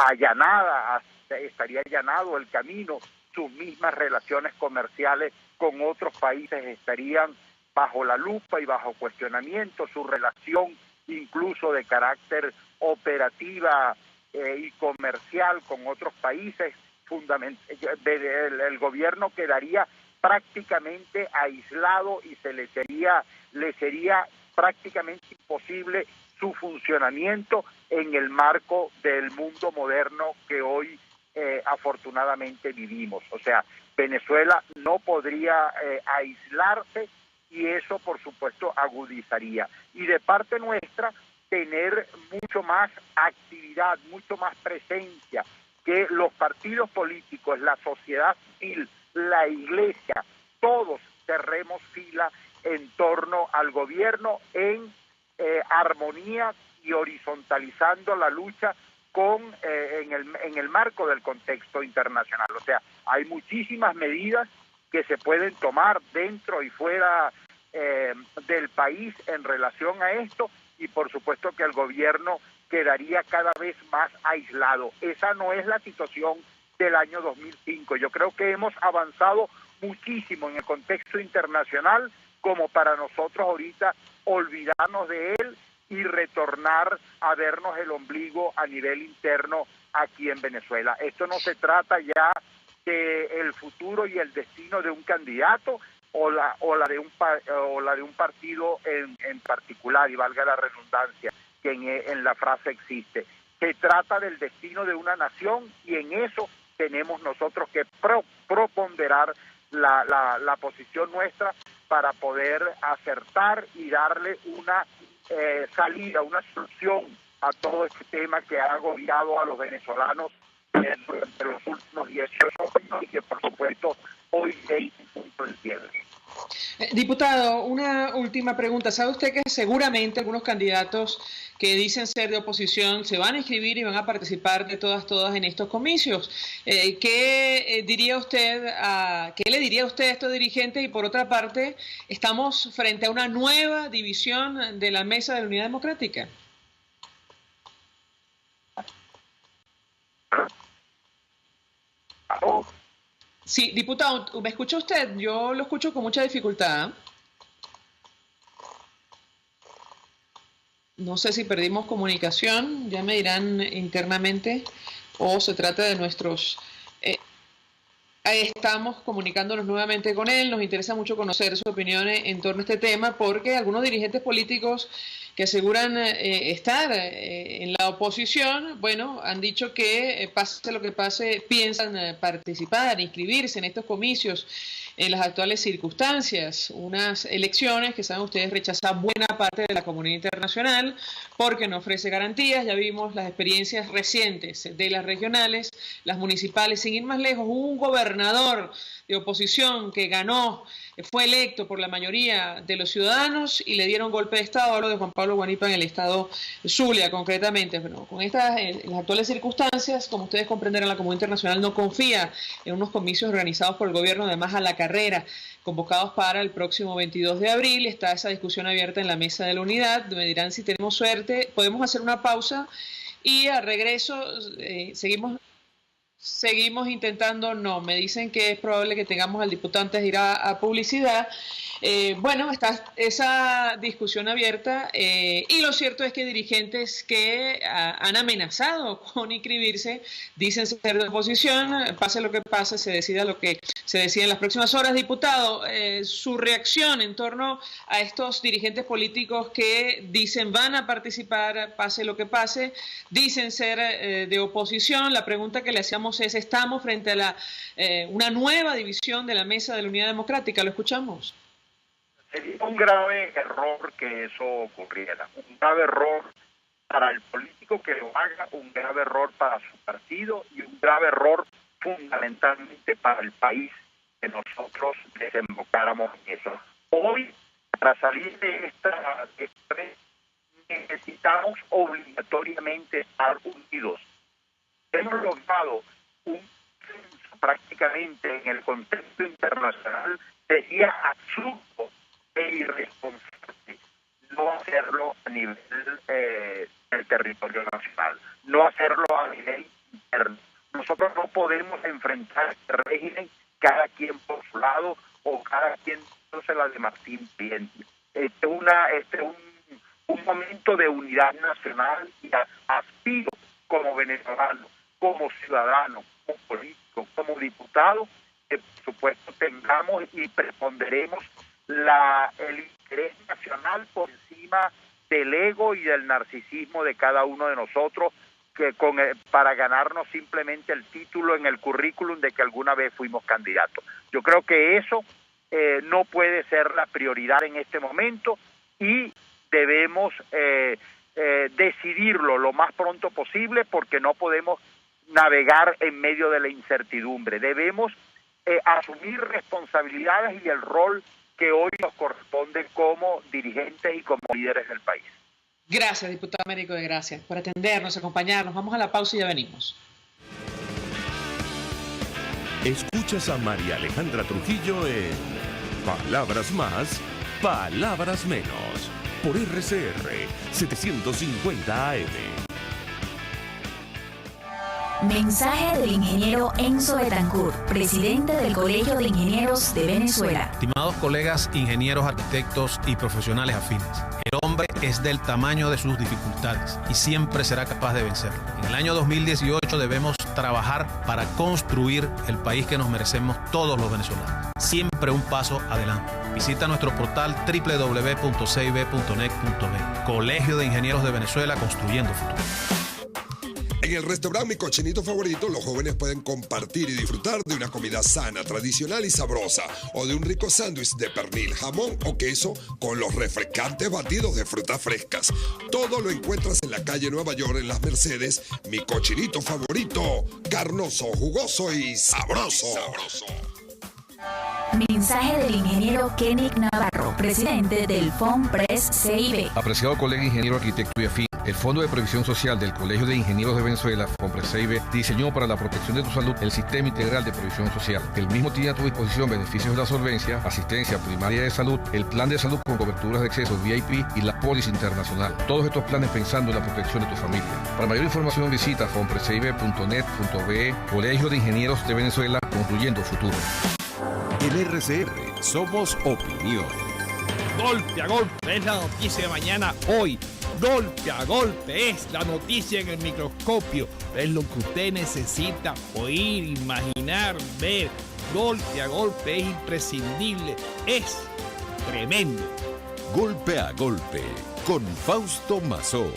allanada, estaría allanado el camino, sus mismas relaciones comerciales con otros países estarían bajo la lupa y bajo cuestionamiento, su relación incluso de carácter operativa y comercial con otros países. El gobierno quedaría prácticamente aislado y le sería prácticamente imposible su funcionamiento en el marco del mundo moderno que hoy afortunadamente vivimos. O sea, Venezuela no podría aislarse, y eso por supuesto agudizaría. Y de parte nuestra, tener mucho más actividad, mucho más presencia, que los partidos políticos, la sociedad civil, la iglesia, todos cerremos fila en torno al gobierno en armonía y horizontalizando la lucha en el marco del contexto internacional. O sea, hay muchísimas medidas que se pueden tomar dentro y fuera del país en relación a esto, y por supuesto que el gobierno quedaría cada vez más aislado. Esa no es la situación del año 2005. Yo creo que hemos avanzado muchísimo en el contexto internacional como para nosotros ahorita olvidarnos de él y retornar a vernos el ombligo a nivel interno aquí en Venezuela. Esto no se trata ya de el futuro y el destino de un candidato o la de un partido en particular, y valga la redundancia que en la frase existe. Se trata del destino de una nación, y en eso tenemos nosotros que proponderar la posición nuestra para poder acertar y darle una salida, una solución a todo este tema que ha agobiado a los venezolanos durante los últimos 18 años, y que por supuesto hoy hay un punto de cierre. Diputado, una última pregunta. ¿Sabe usted que seguramente algunos candidatos que dicen ser de oposición se van a inscribir y van a participar de todas en estos comicios? ¿Qué diría usted qué le diría usted a estos dirigentes? Y por otra parte, estamos frente a una nueva división de la Mesa de la Unidad Democrática. Sí, diputado, ¿me escucha usted? Yo lo escucho con mucha dificultad. No sé si perdimos comunicación, ya me dirán internamente, o se trata de nuestros... estamos comunicándonos nuevamente con él, nos interesa mucho conocer su opinión en torno a este tema, porque algunos dirigentes políticos que aseguran estar en la oposición, bueno, han dicho que pase lo que pase, piensan participar, inscribirse en estos comicios en las actuales circunstancias, unas elecciones que saben ustedes rechazan buena parte de la comunidad internacional porque no ofrece garantías. Ya vimos las experiencias recientes de las regionales, las municipales, sin ir más lejos, hubo un gobernador de oposición que ganó, fue electo por la mayoría de los ciudadanos y le dieron golpe de Estado. Hablo de Juan Pablo Guanipa en el estado Zulia concretamente. Bueno, con estas, en las actuales circunstancias, como ustedes comprenderán, la comunidad internacional no confía en unos comicios organizados por el gobierno, además a la carrera, convocados para el próximo 22 de abril. Está esa discusión abierta en la Mesa de la Unidad. Me dirán si tenemos suerte. Podemos hacer una pausa y al regreso seguimos intentando. No, me dicen que es probable que tengamos al diputado antes de ir a publicidad. Bueno, está esa discusión abierta y lo cierto es que dirigentes que han amenazado con inscribirse dicen ser de oposición. Pase lo que pase, se decida lo que se decida en las próximas horas. Diputado, su reacción en torno a estos dirigentes políticos que dicen van a participar, pase lo que pase, dicen ser de oposición. La pregunta que le hacíamos es, ¿estamos frente a una nueva división de la Mesa de la Unidad Democrática? ¿Lo escuchamos? Sería un grave error que eso ocurriera, un grave error para el político que lo haga, un grave error para su partido y un grave error fundamentalmente para el país que nosotros desembocáramos en eso. Hoy, para salir de esta necesitamos obligatoriamente estar unidos. Hemos logrado un consenso prácticamente en el contexto internacional. Sería absurdo e irresponsable no hacerlo a nivel del territorio nacional, no hacerlo a nivel interno. Nosotros no podemos enfrentar este régimen cada quien por su lado o cada quien se la de Martín Piente. Este es un momento de unidad nacional y aspiro como venezolano, como ciudadano, como político, como diputado, que por supuesto tengamos y preponderemos el interés nacional por encima del ego y del narcisismo de cada uno de nosotros, para ganarnos simplemente el título en el currículum de que alguna vez fuimos candidatos. Yo creo que eso no puede ser la prioridad en este momento y debemos decidirlo lo más pronto posible, porque no podemos navegar en medio de la incertidumbre. Debemos asumir responsabilidades y el rol que hoy nos corresponde como dirigentes y como líderes del país. Gracias, diputado Américo de Gracia, por atendernos, acompañarnos. Vamos a la pausa y ya venimos. Escuchas a María Alejandra Trujillo en Palabras Más, Palabras Menos, por RCR 750 AM. Mensaje del ingeniero Enzo Betancourt, presidente del Colegio de Ingenieros de Venezuela. Estimados colegas, ingenieros, arquitectos y profesionales afines, el hombre es del tamaño de sus dificultades y siempre será capaz de vencerlo. En el año 2018 debemos trabajar para construir el país que nos merecemos todos los venezolanos. Siempre un paso adelante. Visita nuestro portal www.cib.net.be. Colegio de Ingenieros de Venezuela, construyendo futuro. En el restaurante Mi Cochinito Favorito, los jóvenes pueden compartir y disfrutar de una comida sana, tradicional y sabrosa, o de un rico sándwich de pernil, jamón o queso con los refrescantes batidos de frutas frescas. Todo lo encuentras en la calle Nueva York, en Las Mercedes. Mi Cochinito Favorito, carnoso, jugoso y sabroso. Mensaje del ingeniero Kenick Navarro, presidente del FOMPRES CIB. Apreciado colega ingeniero, arquitecto y afín, el Fondo de Previsión Social del Colegio de Ingenieros de Venezuela, FOMPRES-CIB, diseñó para la protección de tu salud el Sistema Integral de Previsión Social. El mismo tiene a tu disposición beneficios de la solvencia, asistencia primaria de salud, el plan de salud con coberturas de acceso VIP y la póliza internacional. Todos estos planes pensando en la protección de tu familia. Para mayor información visita fomprescib.net.be, Colegio de Ingenieros de Venezuela, construyendo futuro. En RCR somos opinión. Golpe a golpe es la noticia de mañana hoy. Golpe a golpe es la noticia en el microscopio. Es lo que usted necesita oír, imaginar, ver. Golpe a golpe es imprescindible. Es tremendo. Golpe a golpe con Fausto Mazó.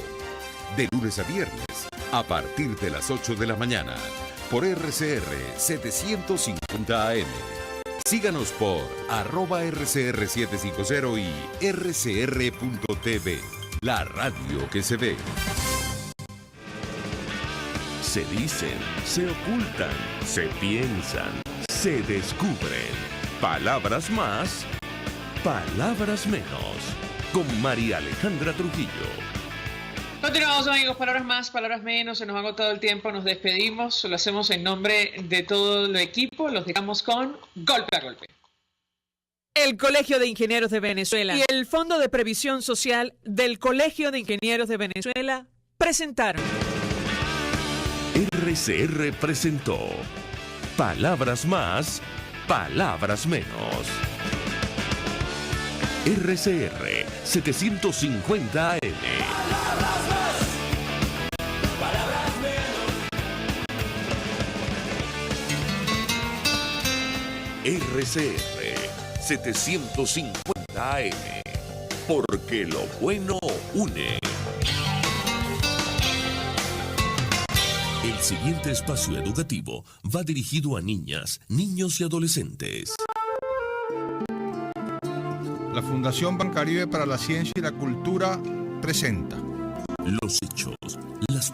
De lunes a viernes a partir de las 8 de la mañana por RCR 750 AM. Síganos por @RCR750 y rcr.tv, la radio que se ve. Se dicen, se ocultan, se piensan, se descubren. Palabras más, palabras menos. Con María Alejandra Trujillo. Continuamos, amigos, palabras más, palabras menos, se nos ha agotado el tiempo, nos despedimos, lo hacemos en nombre de todo el equipo, los dejamos con Golpe a Golpe. El Colegio de Ingenieros de Venezuela y el Fondo de Previsión Social del Colegio de Ingenieros de Venezuela presentaron. RCR presentó Palabras más, palabras menos. RCR 750 AM. RCR 750 AM, porque lo bueno une. El siguiente espacio educativo va dirigido a niñas, niños y adolescentes. La Fundación Bancaribe para la Ciencia y la Cultura presenta los hechos, las